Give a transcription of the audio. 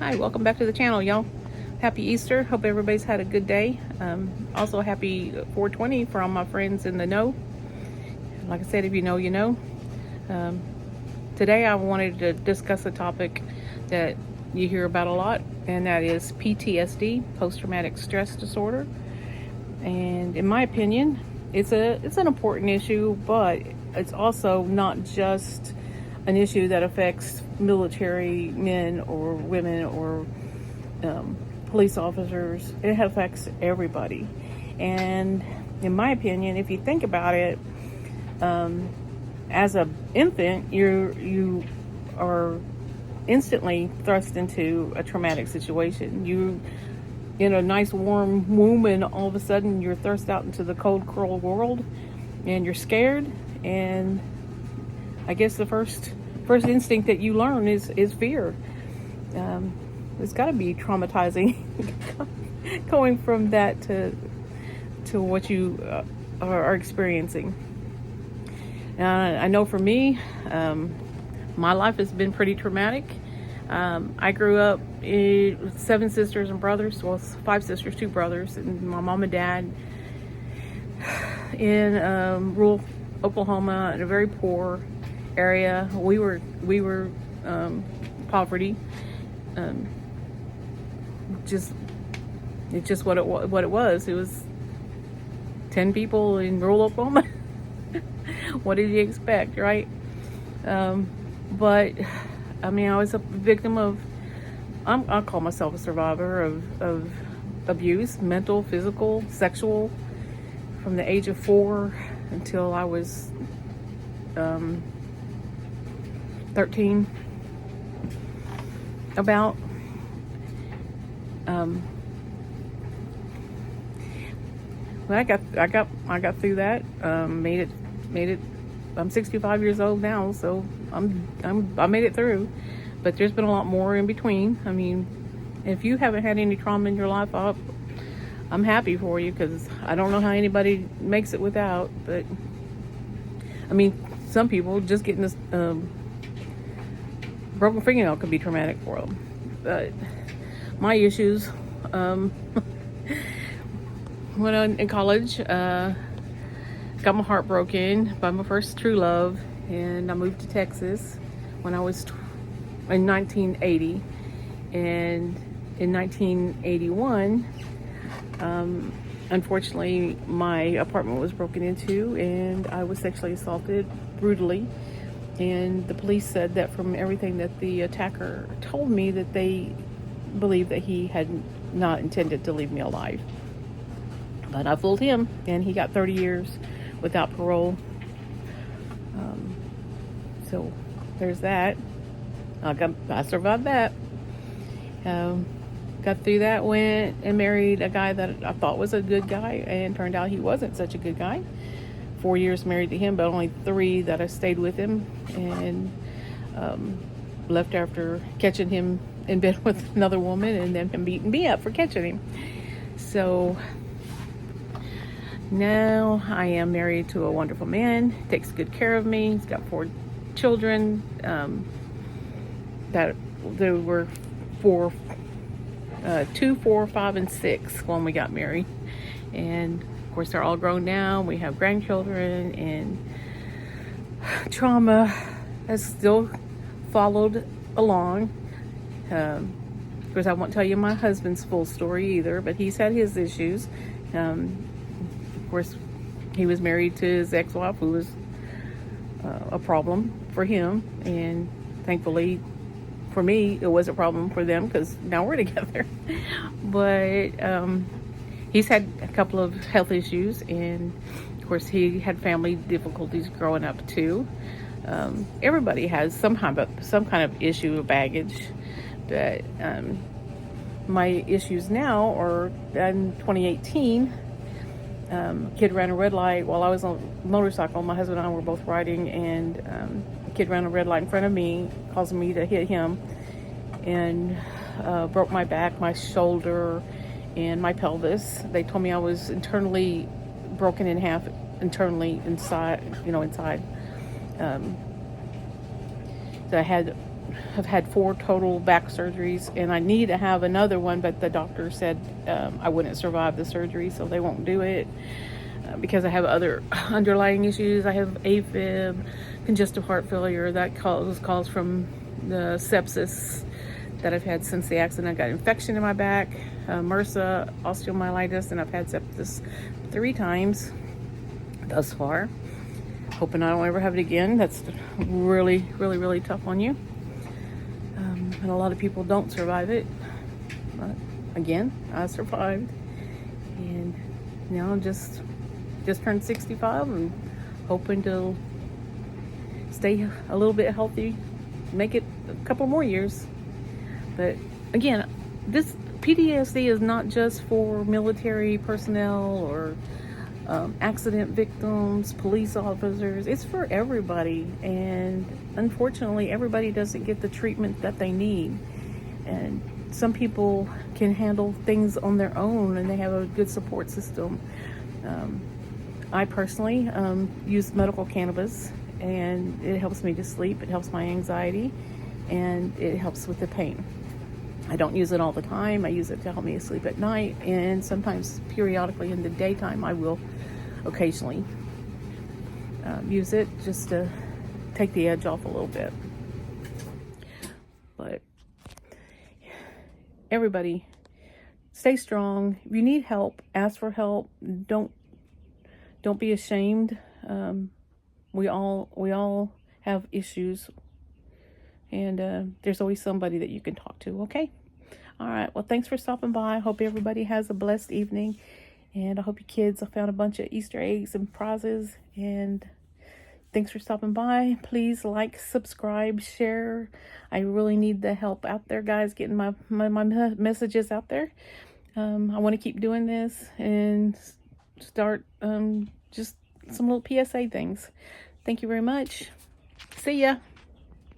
Hi, welcome back to the channel, y'all. Happy Easter. Hope everybody's had a good day. Also, happy 420 for all my friends in the know. Like I said, if you know, you know. Today I wanted to discuss a topic that you hear about a lot, and that is PTSD, post-traumatic stress disorder. And in my opinion, it's an important issue, but it's also not just an issue that affects military men or women or police officers. It affects everybody. And in my opinion, if you think about it, as an infant, you are instantly thrust into a traumatic situation. You in a nice warm womb, and all of a sudden you're thrust out into the cold, cruel world, and you're scared. And I guess the first instinct that you learn is fear. It's got to be traumatizing going from that to what you are experiencing. I know for me, my life has been pretty traumatic. I grew up with 7 sisters and brothers, well, 5 sisters, 2 brothers, and my mom and dad in rural Oklahoma, in a very poor area. We were poverty. It's just what it was. It was 10 people in rural Oklahoma. What did you expect, right? But I mean, I was a victim of, I'll call myself a survivor of abuse, mental, physical, sexual, from the age of 4 until I was 13. About. But I got through that. Made it. I'm 65 years old now, so I made it through. But there's been a lot more in between. I mean, if you haven't had any trauma in your life, I'm happy for you, because I don't know how anybody makes it without. But I mean, some people just getting this broken fingernail could be traumatic for them. But my issues, when I in college, got my heart broken by my first true love, and I moved to Texas when I was in 1980. And in 1981, unfortunately, my apartment was broken into, and I was sexually assaulted brutally. And the police said that from everything that the attacker told me, that they believed that he had not intended to leave me alive. But I fooled him, and he got 30 years without parole. So there's that. I survived that. Got through that, went and married a guy that I thought was a good guy, and turned out he wasn't such a good guy. 4 years married to him, but only 3 that I stayed with him, and left after catching him in bed with another woman, and then him beating me up for catching him. So now I am married to a wonderful man, takes good care of me. He's got 4 children that there were 2, 4, 5, and 6 when we got married. And of course, they're all grown now. We have grandchildren, and trauma has still followed along. Of course, I won't tell you my husband's full story either, but he's had his issues. Of course, he was married to his ex-wife, who was a problem for him, and thankfully for me, it was a problem for them, because now we're together. But he's had a couple of health issues, and of course he had family difficulties growing up too. Everybody has some kind of issue or baggage. But my issues now are, in 2018, kid ran a red light while I was on a motorcycle. My husband and I were both riding, and a kid ran a red light in front of me, causing me to hit him, and broke my back, my shoulder, and my pelvis. They told me I was internally broken in half, inside. So I had have had 4 total back surgeries, and I need to have another one, but the doctor said I wouldn't survive the surgery, so they won't do it because I have other underlying issues. I have AFib, congestive heart failure that was caused from the sepsis that I've had since the accident. I got infection in my back, MRSA, osteomyelitis, and I've had sepsis 3 times thus far. Hoping I don't ever have it again. That's really, really, really tough on you. And a lot of people don't survive it. But again, I survived. And now I'm just turned 65 and hoping to stay a little bit healthy, make it a couple more years. But again, this PTSD is not just for military personnel or accident victims, police officers. It's for everybody, and unfortunately everybody doesn't get the treatment that they need. And some people can handle things on their own and they have a good support system. I personally use medical cannabis, and it helps me to sleep, it helps my anxiety, and it helps with the pain. I don't use it all the time. I use it to help me sleep at night, and sometimes periodically in the daytime I will occasionally use it just to take the edge off a little bit. But everybody, stay strong. If you need help, ask for help. Don't be ashamed. We all have issues. And there's always somebody that you can talk to, okay? All right, well, thanks for stopping by. I hope everybody has a blessed evening. And I hope your kids have found a bunch of Easter eggs and prizes. And thanks for stopping by. Please like, subscribe, share. I really need the help out there, guys, getting my messages out there. I want to keep doing this and start just some little PSA things. Thank you very much. See ya.